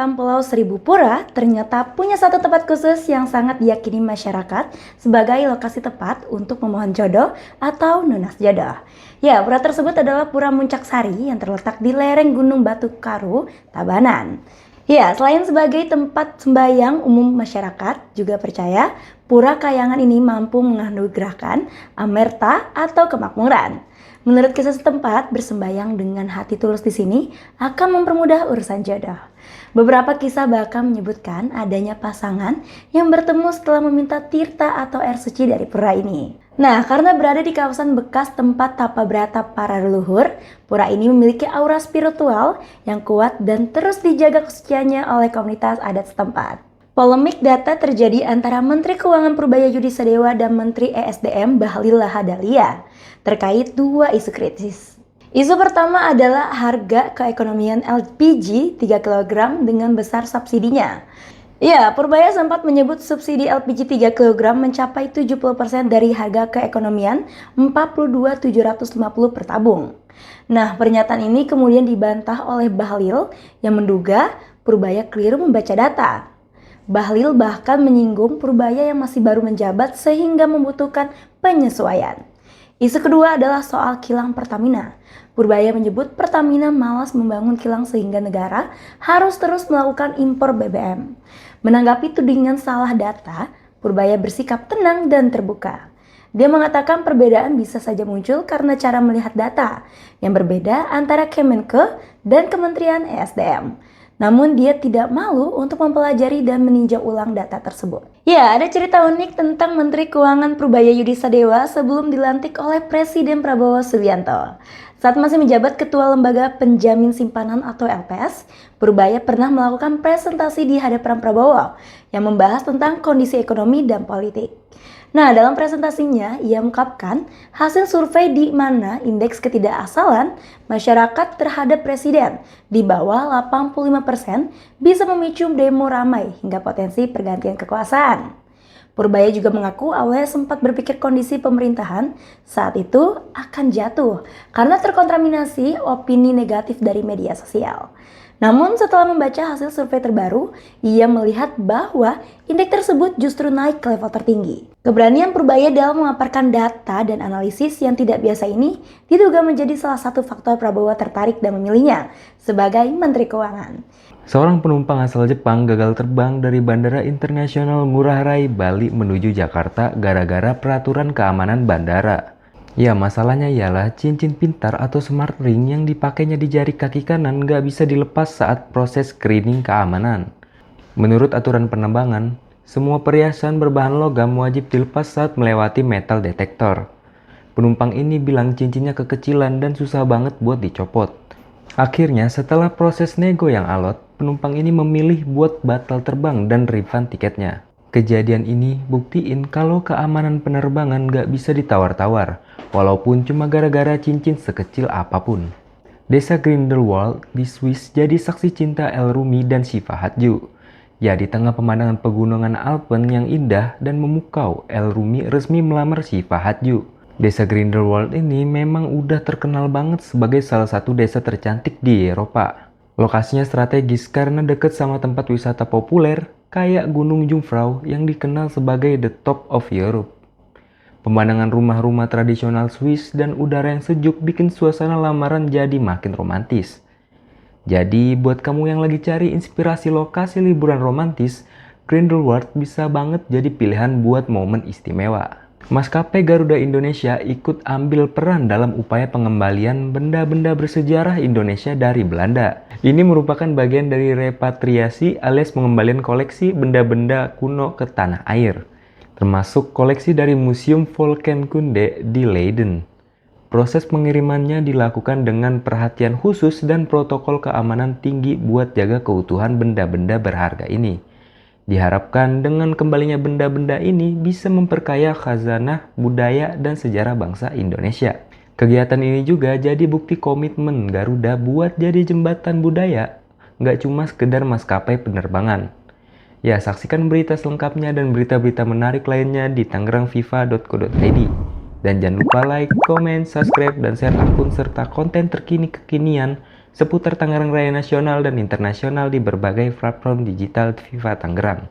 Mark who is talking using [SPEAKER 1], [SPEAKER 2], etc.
[SPEAKER 1] Batam Pulau Seribu Pura ternyata punya satu tempat khusus yang sangat diyakini masyarakat sebagai lokasi tepat untuk memohon jodoh atau nunas jodoh. Ya, pura tersebut adalah Pura Muncak Sari yang terletak di lereng Gunung Batu Karu, Tabanan. Ya, selain sebagai tempat sembahyang umum masyarakat, juga percaya Pura Kayangan ini mampu menganugerahkan amerta atau kemakmuran. Menurut kisah setempat, bersembayang dengan hati tulus di sini akan mempermudah urusan jodoh. Beberapa kisah bahkan menyebutkan adanya pasangan yang bertemu setelah meminta tirta atau air suci dari pura ini. Nah, karena berada di kawasan bekas tempat tapa berata para leluhur, pura ini memiliki aura spiritual yang kuat dan terus dijaga kesuciannya oleh komunitas adat setempat. Polemik data terjadi antara Menteri Keuangan Purbaya Yudi Sadewa dan Menteri ESDM Bahlil Lahadalia terkait dua isu kritis. Isu pertama adalah harga keekonomian LPG 3 kg dengan besar subsidinya. Ya, Purbaya sempat menyebut subsidi LPG 3 kg mencapai 70% dari harga keekonomian 42.750 per tabung. Nah, pernyataan ini kemudian dibantah oleh Bahlil yang menduga Purbaya keliru membaca data. Bahlil bahkan menyinggung Purbaya yang masih baru menjabat sehingga membutuhkan penyesuaian. Isu kedua adalah soal kilang Pertamina. Purbaya menyebut Pertamina malas membangun kilang sehingga negara harus terus melakukan impor BBM. Menanggapi tudingan salah data, Purbaya bersikap tenang dan terbuka. Dia mengatakan perbedaan bisa saja muncul karena cara melihat data yang berbeda antara Kemenke dan Kementerian ESDM. Namun dia tidak malu untuk mempelajari dan meninjau ulang data tersebut. Ya, ada cerita unik tentang Menteri Keuangan Purbaya Yudi Sadewa sebelum dilantik oleh Presiden Prabowo Subianto. Saat masih menjabat Ketua Lembaga Penjamin Simpanan atau LPS, Purbaya pernah melakukan presentasi di hadapan Prabowo yang membahas tentang kondisi ekonomi dan politik. Nah, dalam presentasinya, ia mengungkapkan hasil survei di mana indeks ketidakasalan masyarakat terhadap presiden di bawah 85% bisa memicu demo ramai hingga potensi pergantian kekuasaan. Purbaya juga mengaku awalnya sempat berpikir kondisi pemerintahan saat itu akan jatuh karena terkontaminasi opini negatif dari media sosial. Namun setelah membaca hasil survei terbaru, ia melihat bahwa indeks tersebut justru naik ke level tertinggi. Keberanian Purbaya dalam memaparkan data dan analisis yang tidak biasa ini diduga menjadi salah satu faktor Prabowo tertarik dan memilihnya sebagai Menteri Keuangan.
[SPEAKER 2] Seorang penumpang asal Jepang gagal terbang dari Bandara Internasional Ngurah Rai, Bali menuju Jakarta gara-gara peraturan keamanan bandara. Ya, masalahnya ialah cincin pintar atau smart ring yang dipakainya di jari kaki kanan nggak bisa dilepas saat proses screening keamanan. Menurut aturan penerbangan, semua perhiasan berbahan logam wajib dilepas saat melewati metal detektor. Penumpang ini bilang cincinnya kekecilan dan susah banget buat dicopot. Akhirnya, setelah proses nego yang alot, penumpang ini memilih buat batal terbang dan refund tiketnya. Kejadian ini buktiin kalau keamanan penerbangan gak bisa ditawar-tawar, walaupun cuma gara-gara cincin sekecil apapun. Desa Grindelwald di Swiss jadi saksi cinta El Rumi dan Syifa Hadju. Ya, di tengah pemandangan pegunungan Alpen yang indah dan memukau, El Rumi resmi melamar Syifa Hadju. Desa Grindelwald ini memang udah terkenal banget sebagai salah satu desa tercantik di Eropa. Lokasinya strategis karena deket sama tempat wisata populer kayak Gunung Jungfrau yang dikenal sebagai the top of Europe. Pemandangan rumah-rumah tradisional Swiss dan udara yang sejuk bikin suasana lamaran jadi makin romantis. Jadi buat kamu yang lagi cari inspirasi lokasi liburan romantis, Grindelwald bisa banget jadi pilihan buat momen istimewa. Maskapai Garuda Indonesia ikut ambil peran dalam upaya pengembalian benda-benda bersejarah Indonesia dari Belanda. Ini merupakan bagian dari repatriasi alias pengembalian koleksi benda-benda kuno ke tanah air, termasuk koleksi dari Museum Volkenkunde di Leiden. Proses pengirimannya dilakukan dengan perhatian khusus dan protokol keamanan tinggi buat jaga keutuhan benda-benda berharga ini. Diharapkan dengan kembalinya benda-benda ini bisa memperkaya khazanah budaya dan sejarah bangsa Indonesia. Kegiatan ini juga jadi bukti komitmen Garuda buat jadi jembatan budaya, nggak cuma sekedar maskapai penerbangan. Ya, saksikan berita selengkapnya dan berita-berita menarik lainnya di tangerangviva.co.id. Dan jangan lupa like, comment, subscribe, dan share akun serta konten terkini-kekinian seputar Tangerang Raya Nasional dan Internasional di berbagai platform digital FIFA Tangerang.